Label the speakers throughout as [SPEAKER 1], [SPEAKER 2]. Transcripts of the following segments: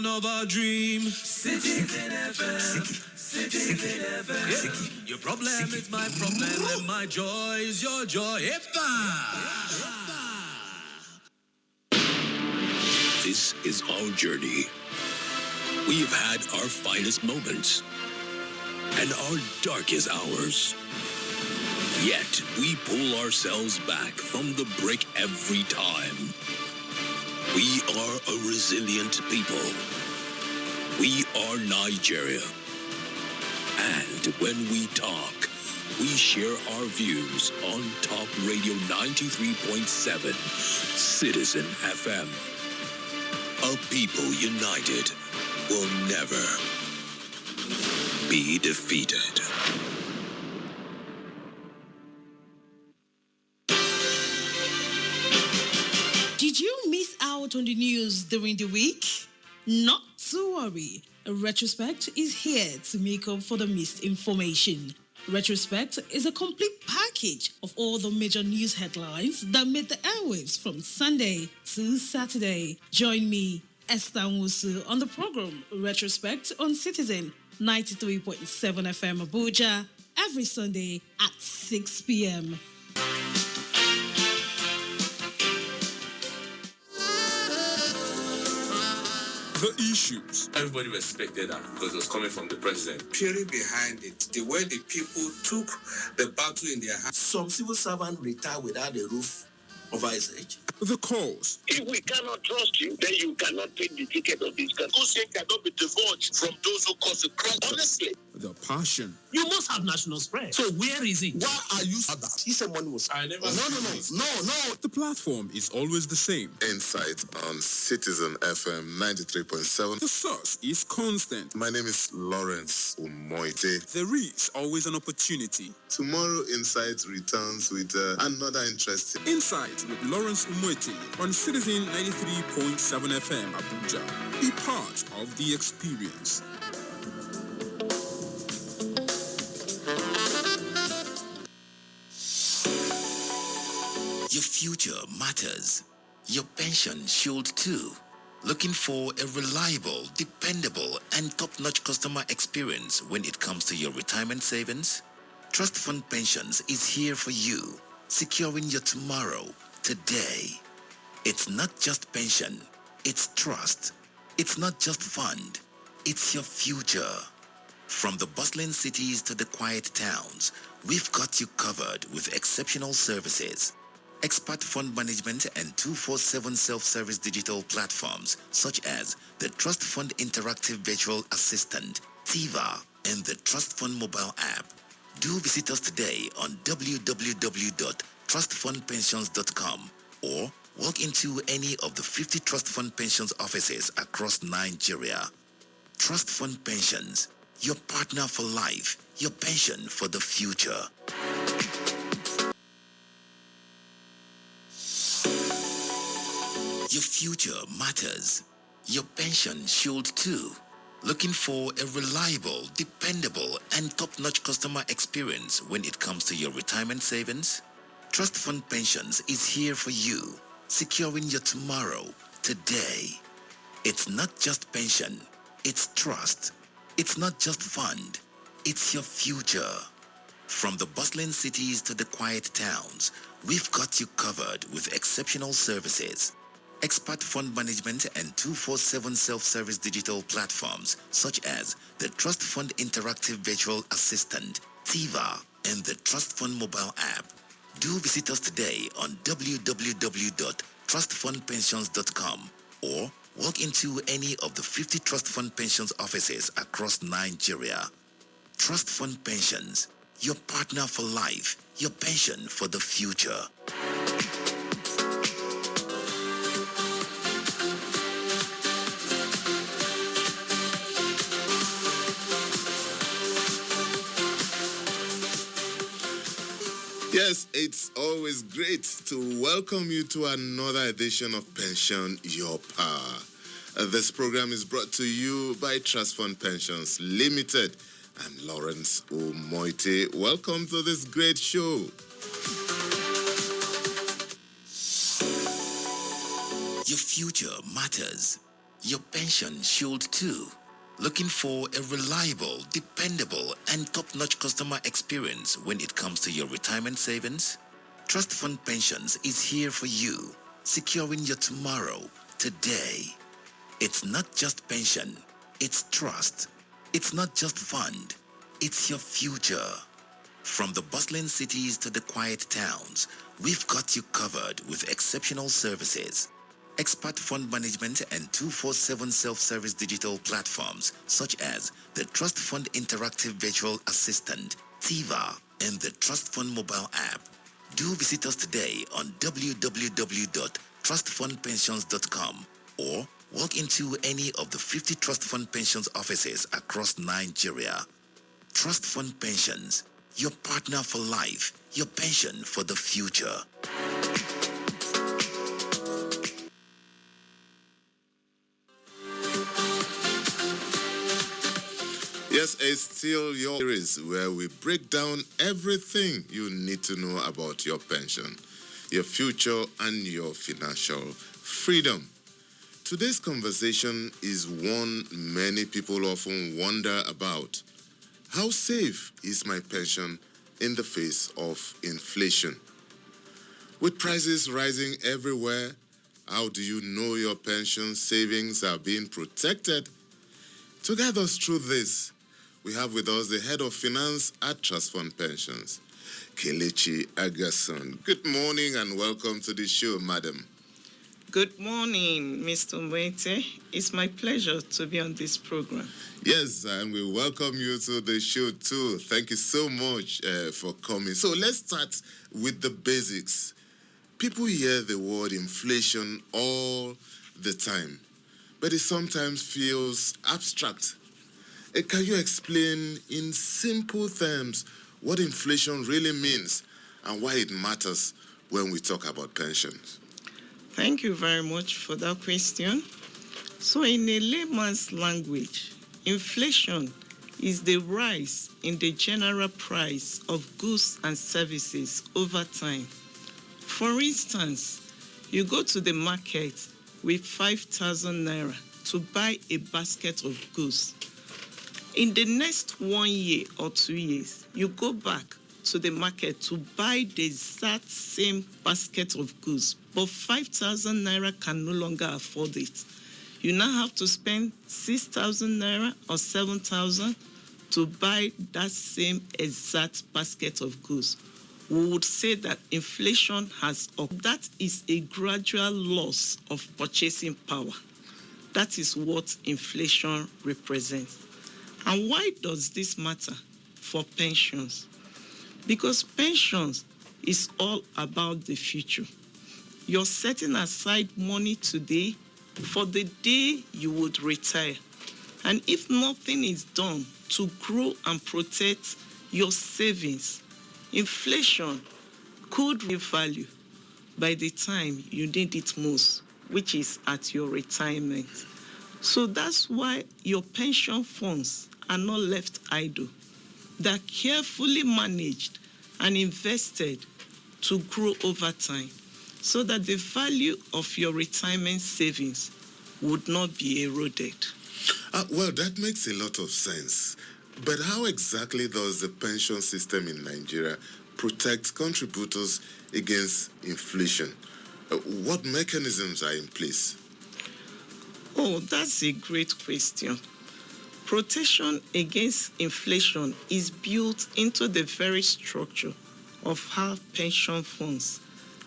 [SPEAKER 1] dawn of our dream. Citizen FM. Citizen FM. Your problem is my problem, and my joy is your joy.
[SPEAKER 2] This is our journey. We've had our finest moments and our darkest hours. Yet we pull ourselves back from the brink every time. We are a resilient people. We are Nigeria. And when we talk, we share our views on Top Radio 93.7, Citizen FM. A people united will never be defeated.
[SPEAKER 3] Did you miss out on the news during the week? Not to worry. Retrospect is here to make up for the missed information. Retrospect is a complete package of all the major news headlines that made the airwaves from Sunday to Saturday. Join me, Esther Nwusu, on the program Retrospect on Citizen 93.7 FM Abuja every Sunday at 6 p.m.
[SPEAKER 4] The issues. Everybody respected that because it was coming from the president.
[SPEAKER 5] Theory behind it, the way the people took the battle in their hands.
[SPEAKER 6] Some civil servant retired without a roof over his head.
[SPEAKER 4] The cause.
[SPEAKER 7] If we cannot trust you, then you cannot take the ticket of this country. Hussein cannot be divulged from those who cause the crime. Honestly.
[SPEAKER 4] The passion.
[SPEAKER 8] You must have national spread. So where is it?
[SPEAKER 6] Why are you that? He said money was.
[SPEAKER 4] I never.
[SPEAKER 6] No.
[SPEAKER 4] The platform is always the same.
[SPEAKER 9] Insight on Citizen FM 93.7.
[SPEAKER 4] The source is constant.
[SPEAKER 9] My name is Lawrence Umoite.
[SPEAKER 4] There is always an opportunity.
[SPEAKER 9] Tomorrow, Insight returns with another interesting.
[SPEAKER 4] Insight with Lawrence Umoite on Citizen 93.7 FM Abuja. Be part of the experience.
[SPEAKER 10] Your future matters. Your pension should too. Looking for a reliable, dependable, and top-notch customer experience when it comes to your retirement savings? Trust Fund Pensions is here for you, securing your tomorrow today. It's not just pension, it's trust. It's not just fund, it's your future. From the bustling cities to the quiet towns, we've got you covered with exceptional services. Expert fund management and 24/7 self-service digital platforms such as the Trust Fund Interactive Virtual Assistant, TIVA, and the Trust Fund mobile app. Do visit us today on www.trustfundpensions.com or walk into any of the 50 Trust Fund Pensions offices across Nigeria. Trust Fund Pensions, your partner for life, your pension for the future. Your future matters. Your pension should too. Looking for a reliable, dependable, and top-notch customer experience when it comes to your retirement savings? Trust Fund Pensions is here for you, securing your tomorrow today. It's not just pension, it's trust. It's not just fund, it's your future. From the bustling cities to the quiet towns, we've got you covered with exceptional services. Expert fund management and 24/7 self-service digital platforms such as the Trust Fund Interactive Virtual Assistant, TIVA, and the Trust Fund mobile app. Do visit us today on www.trustfundpensions.com or walk into any of the 50 Trust Fund Pensions offices across Nigeria. Trust Fund Pensions, your partner for life, your pension for the future.
[SPEAKER 9] Yes, it's always great to welcome you to another edition of Pension Your Power. This program is brought to you by Trust Fund Pensions Limited. I'm Lawrence Umoite. Welcome to this great show.
[SPEAKER 10] Your future matters. Your pension should too. Looking for a reliable, dependable, and top-notch customer experience when it comes to your retirement savings? Trust Fund Pensions is here for you, securing your tomorrow, today. It's not just pension, it's trust. It's not just fund, it's your future. From the bustling cities to the quiet towns, we've got you covered with exceptional services. Expert fund management and 24/7 self-service digital platforms such as the Trust Fund Interactive Virtual Assistant, TIVA, and the Trust Fund mobile app. Do visit us today on www.trustfundpensions.com or walk into any of the 50 Trust Fund Pensions offices across Nigeria. Trust Fund Pensions, your partner for life, your pension for the future.
[SPEAKER 9] Yes, it's still your series where we break down everything you need to know about your pension, your future, and your financial freedom. Today's conversation is one many people often wonder about. How safe is my pension in the face of inflation? With prices rising everywhere, how do you know your pension savings are being protected? To guide us through this, we have with us the head of finance at Trust Fund Pensions, Kelechi Agason. Good morning and welcome to the show, madam.
[SPEAKER 11] Good morning, Mr. Mwete. It's my pleasure to be on this program.
[SPEAKER 9] Yes, and we welcome you to the show too. Thank you so much for coming. So let's start with the basics. People hear the word inflation all the time, but it sometimes feels abstract. Can you explain in simple terms what inflation really means and why it matters when we talk about pensions?
[SPEAKER 11] Thank you very much for that question. So in a layman's language, inflation is the rise in the general price of goods and services over time. For instance, you go to the market with 5,000 naira to buy a basket of goods. In the next 1 year or 2 years, you go back to the market to buy the exact same basket of goods, but 5,000 naira can no longer afford it. You now have to spend 6,000 naira or 7,000 to buy that same exact basket of goods. We would say that inflation has occurred. That is a gradual loss of purchasing power. That is what inflation represents. And why does this matter for pensions? Because pensions is all about the future. You're setting aside money today for the day you would retire. And if nothing is done to grow and protect your savings, inflation could revalue by the time you need it most, which is at your retirement. So that's why your pension funds are not left idle. They're carefully managed and invested to grow over time so that the value of your retirement savings would not be eroded.
[SPEAKER 9] Well, that makes a lot of sense. But how exactly does the pension system in Nigeria protect contributors against inflation? What mechanisms are in place?
[SPEAKER 11] Oh, that's a great question. Protection against inflation is built into the very structure of how pension funds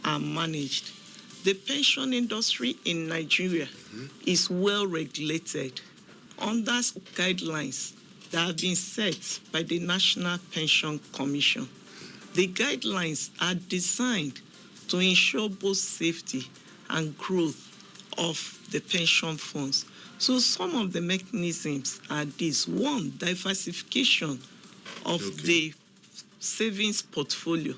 [SPEAKER 11] are managed. The pension industry in Nigeria is well regulated under guidelines that have been set by the National Pension Commission. The guidelines are designed to ensure both safety and growth of the pension funds. So some of the mechanisms are this. One, diversification of the savings portfolio.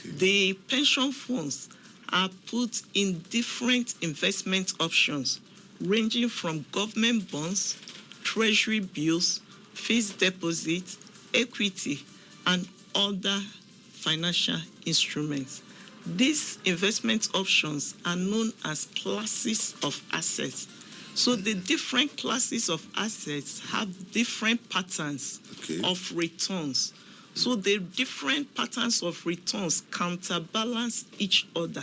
[SPEAKER 11] The pension funds are put in different investment options, ranging from government bonds, treasury bills, fixed deposits, equity, and other financial instruments. These investment options are known as classes of assets, So the different classes of assets have different patterns of returns. So the different patterns of returns counterbalance each other,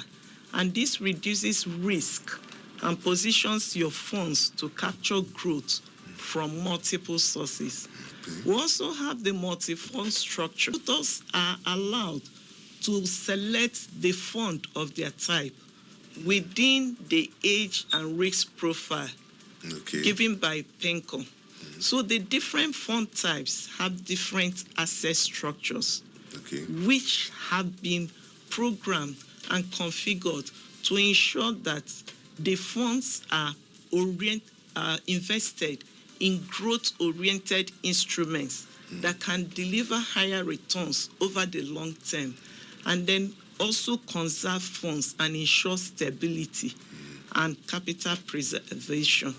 [SPEAKER 11] and this reduces risk and positions your funds to capture growth from multiple sources. We also have the multi-fund structure. Investors are allowed to select the fund of their type within the age and risk profile given by PENCOM. So the different fund types have different asset structures, which have been programmed and configured to ensure that the funds are invested in growth-oriented instruments that can deliver higher returns over the long term, and then also conserve funds and ensure stability and capital preservation.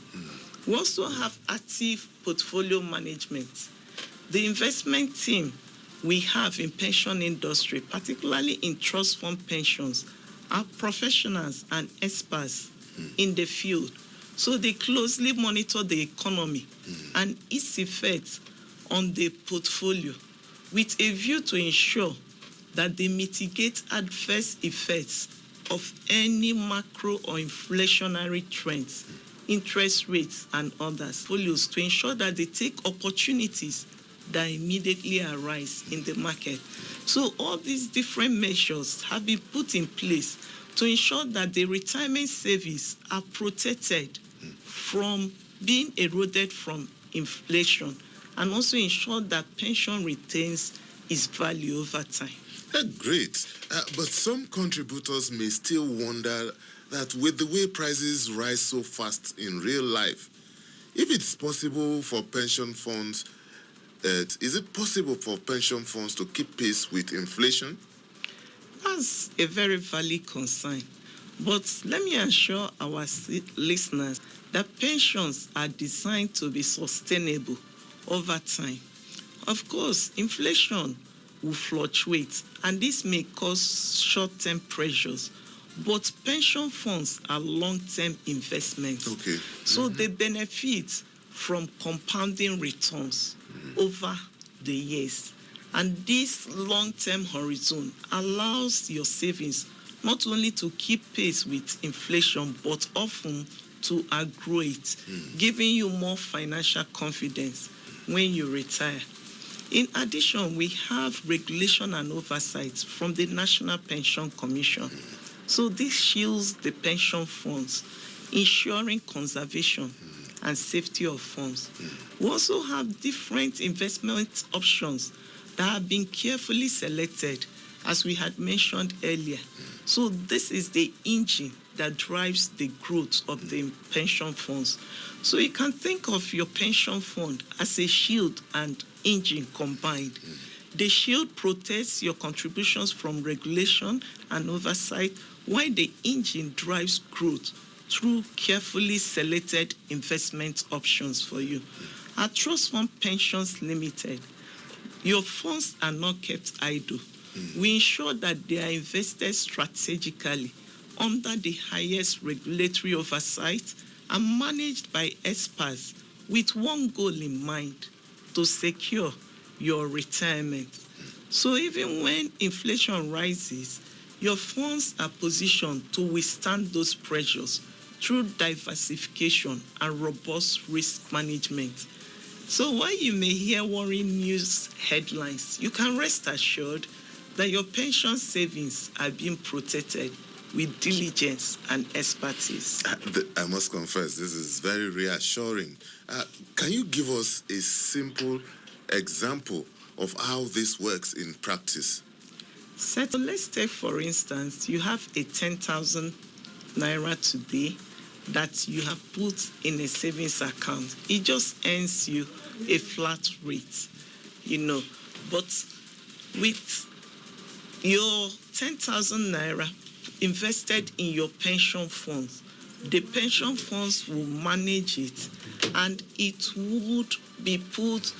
[SPEAKER 11] We also have active portfolio management. The investment team we have in pension industry, particularly in trust fund pensions, are professionals and experts in the field. So they closely monitor the economy and its effects on the portfolio with a view to ensure that they mitigate adverse effects of any macro or inflationary trends, interest rates, and others, portfolios, to ensure that they take opportunities that immediately arise in the market. So all these different measures have been put in place to ensure that the retirement savings are protected from being eroded from inflation, and also ensure that pension retains its value over time.
[SPEAKER 9] Great. But some contributors may still wonder that with the way prices rise so fast in real life, if it's possible for pension funds, is it possible for pension funds to keep pace with inflation?
[SPEAKER 11] That's a very valid concern. But let me assure our listeners that pensions are designed to be sustainable over time. Of course, inflation will fluctuate, and this may cause short-term pressures, but pension funds are long-term investments. So they benefit from compounding returns over the years. And this long-term horizon allows your savings not only to keep pace with inflation, but often to outgrow it, giving you more financial confidence when you retire. In addition, we have regulation and oversight from the National Pension Commission. So this shields the pension funds, ensuring conservation and safety of funds. We also have different investment options that have been carefully selected, as we had mentioned earlier. So this is the engine that drives the growth of the pension funds. So you can think of your pension fund as a shield and engine combined. The shield protects your contributions from regulation and oversight, while the engine drives growth through carefully selected investment options for you. At Trust Fund Pensions Limited, your funds are not kept idle. We ensure that they are invested strategically under the highest regulatory oversight and managed by experts with one goal in mind: to secure your retirement. So even when inflation rises, your funds are positioned to withstand those pressures through diversification and robust risk management. So while you may hear worrying news headlines, you can rest assured that your pension savings are being protected with diligence and expertise.
[SPEAKER 9] I must confess, this is very reassuring. Can you give us a simple example of how this works in practice?
[SPEAKER 11] So let's take, for instance, you have a 10,000 naira today that you have put in a savings account. It just earns you a flat rate, but with your 10,000 naira invested in your pension funds, the pension funds will manage it, and it would be put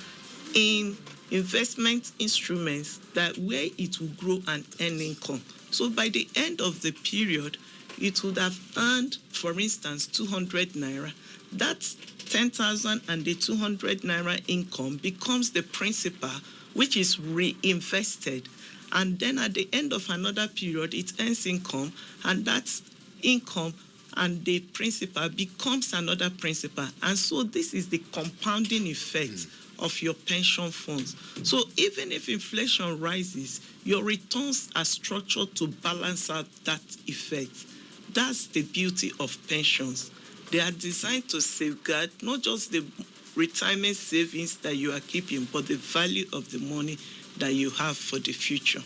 [SPEAKER 11] in investment instruments that where it will grow and earn income. So by the end of the period, it would have earned, for instance, 200 naira. that 10,000 and the 200 naira income becomes the principal, which is reinvested. And then at the end of another period, it earns income, and that income and the principal becomes another principal. And so this is the compounding effect of your pension funds. So even if inflation rises, your returns are structured to balance out that effect. That's the beauty of pensions. They are designed to safeguard not just the retirement savings that you are keeping, but the value of the money that you have for the future.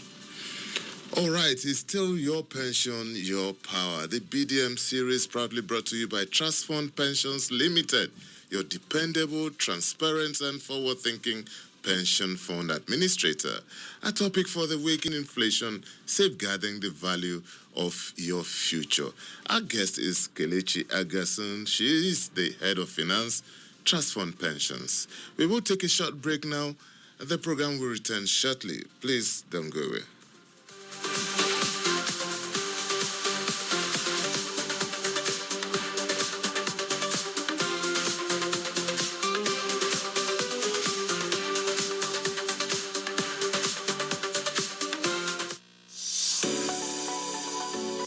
[SPEAKER 9] All right, it's still Your Pension, Your Power. The BDM series proudly brought to you by Trust Fund Pensions Limited, your dependable, transparent, and forward-thinking pension fund administrator. A topic for the week in inflation, safeguarding the value of your future. Our guest is Kelechi Agason. She is the head of finance, Trust Fund Pensions. We will take a short break now. The program will return shortly. Please don't go away.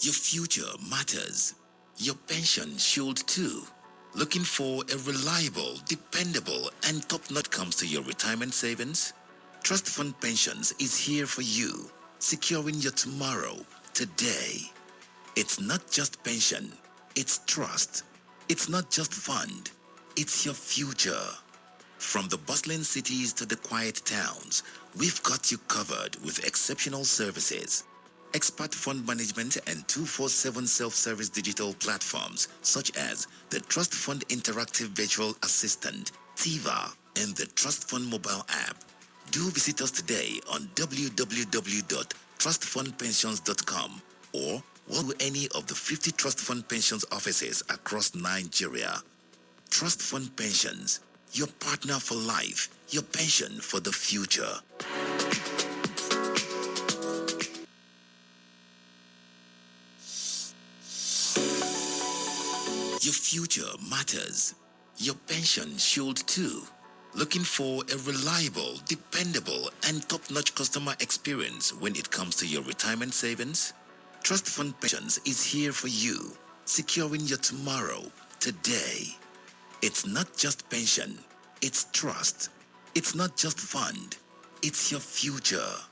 [SPEAKER 10] Your future matters. Your pension should too. Looking for a reliable, dependable, and top-notch comes to your retirement savings? Trust Fund Pensions is here for you, securing your tomorrow, today. It's not just pension, it's trust. It's not just fund, it's your future. From the bustling cities to the quiet towns, we've got you covered with exceptional services. Expert fund management and 24/7 self-service digital platforms such as the Trust Fund Interactive Virtual Assistant, TIVA, and the Trust Fund mobile app. Do visit us today on www.trustfundpensions.com or walk to any of the 50 Trust Fund Pensions offices across Nigeria. Trust Fund Pensions, your partner for life, your pension for the future. Your future matters. Your pension should too. Looking for a reliable, dependable, and top-notch customer experience when it comes to your retirement savings? Trust Fund Pensions is here for you, securing your tomorrow, today. It's not just pension, it's trust. It's not just fund, it's your future.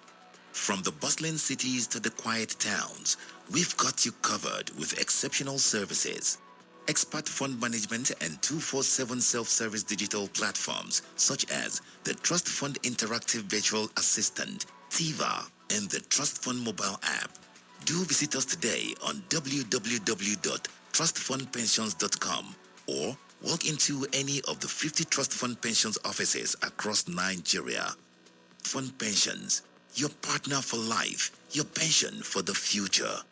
[SPEAKER 10] From the bustling cities to the quiet towns, we've got you covered with exceptional services. Expert fund management and 24/7 self-service digital platforms such as the Trust Fund Interactive Virtual Assistant, TIVA, and the Trust Fund mobile app. Do visit us today on www.trustfundpensions.com or walk into any of the 50 Trust Fund Pensions offices across Nigeria. Fund Pensions, your partner for life, your pension for the future.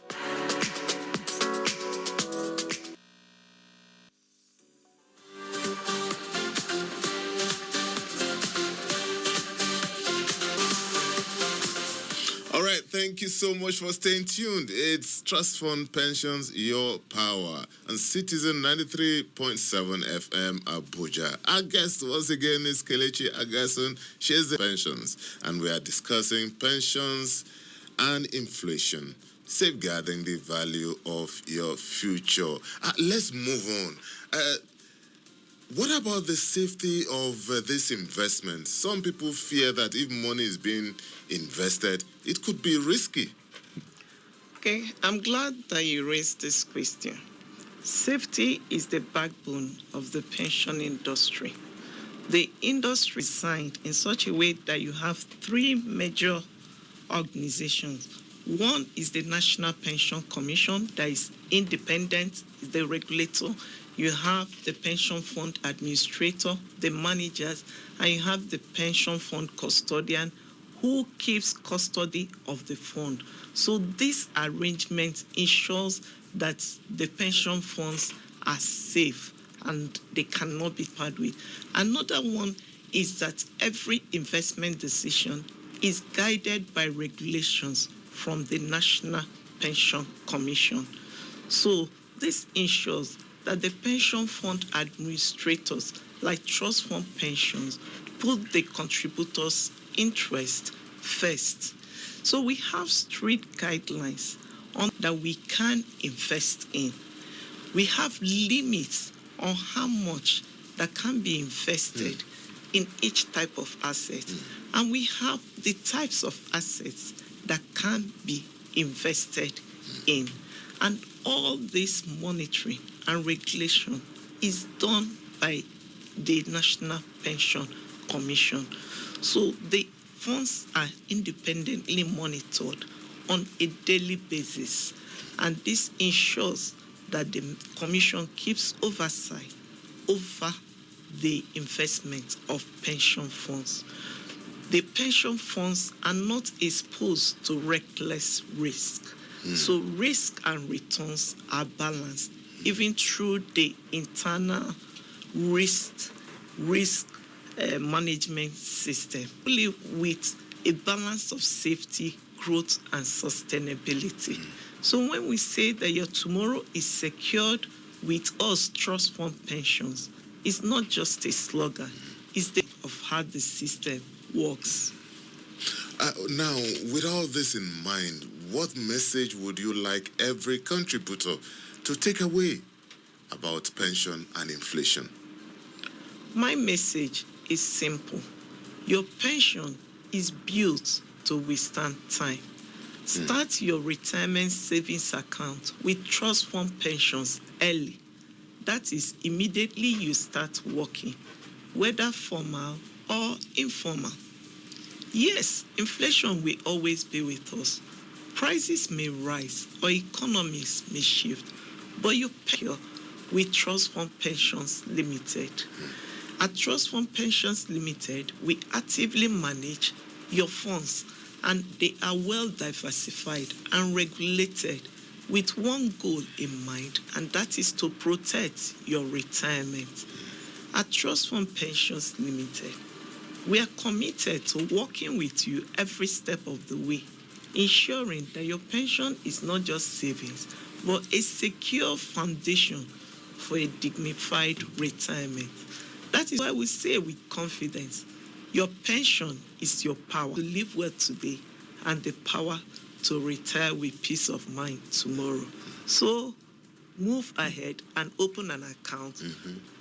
[SPEAKER 9] All right, thank you so much for staying tuned. It's Trust Fund Pensions, Your Power, and Citizen 93.7 FM Abuja. Our guest once again is Kelechi Agason. She is the pensions, and we are discussing pensions and inflation, safeguarding the value of your future. Let's move on. What about the safety of this investment? Some people fear that if money is being invested, it could be risky.
[SPEAKER 11] Okay, I'm glad that you raised this question. Safety is the backbone of the pension industry. The industry is designed in such a way that you have three major organizations. One is the National Pension Commission that is independent, is the regulator. You have the pension fund administrator, the managers, and you have the pension fund custodian who keeps custody of the fund. So this arrangement ensures that the pension funds are safe and they cannot be parted with. Another one is that every investment decision is guided by regulations from the National Pension Commission. So this ensures that the pension fund administrators, like trust fund pensions, put the contributors' interest first. So we have strict guidelines on that we can invest in. We have limits on how much that can be invested in each type of asset. And we have the types of assets that can be invested in. And all this monitoring and regulation is done by the National Pension Commission. So the funds are independently monitored on a daily basis. And this ensures that the Commission keeps oversight over the investment of pension funds. The pension funds are not exposed to reckless risk. So risk and returns are balanced, even through the internal risk management system, only with a balance of safety, growth, and sustainability. So when we say that your tomorrow is secured with us trust fund pensions, it's not just a slogan, it's the of how the system works.
[SPEAKER 9] Now, with all this in mind, what message would you like every contributor to take away about pension and inflation?
[SPEAKER 11] My message is simple. Your pension is built to withstand time. Start your retirement savings account with trust fund pensions early. That is, immediately you start working, whether formal or informal. Yes, inflation will always be with us. Prices may rise or economies may shift, but you pay with Trust Fund Pensions Limited. At Trust Fund Pensions Limited, we actively manage your funds, and they are well diversified and regulated with one goal in mind, and that is to protect your retirement. At Trust Fund Pensions Limited, we are committed to working with you every step of the way, ensuring that your pension is not just savings, but a secure foundation for a dignified retirement. That is why we say with confidence, your pension is your power to live well today and the power to retire with peace of mind tomorrow. So move ahead and open an account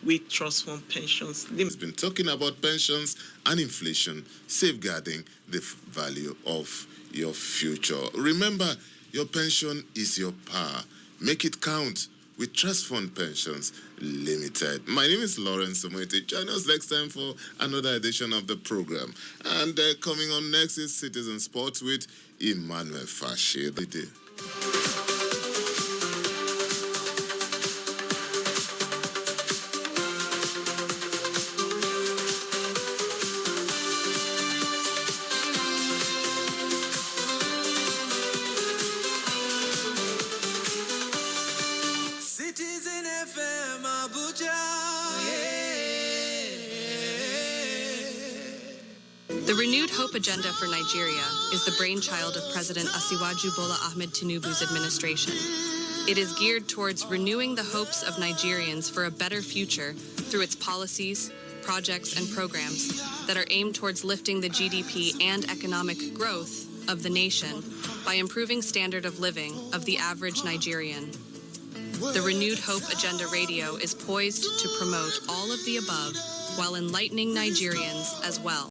[SPEAKER 11] with Trust Fund Pensions Limited.
[SPEAKER 9] He's been talking about pensions and inflation, safeguarding the value of your future. Remember, your pension is your power. Make it count with Trust Fund Pensions Limited. My name is Lawrence Somoete. Join us next time for another edition of the program. And coming on next is Citizen Sports with Emmanuel Fashe.
[SPEAKER 1] Citizen FM Abuja.
[SPEAKER 12] The Renewed Hope Agenda for Nigeria is the brainchild of President Asiwaju Bola Ahmed Tinubu's administration. It is geared towards renewing the hopes of Nigerians for a better future through its policies, projects, and programs that are aimed towards lifting the GDP and economic growth of the nation by improving standard of living of the average Nigerian. The Renewed Hope Agenda Radio is poised to promote all of the above while enlightening Nigerians as well.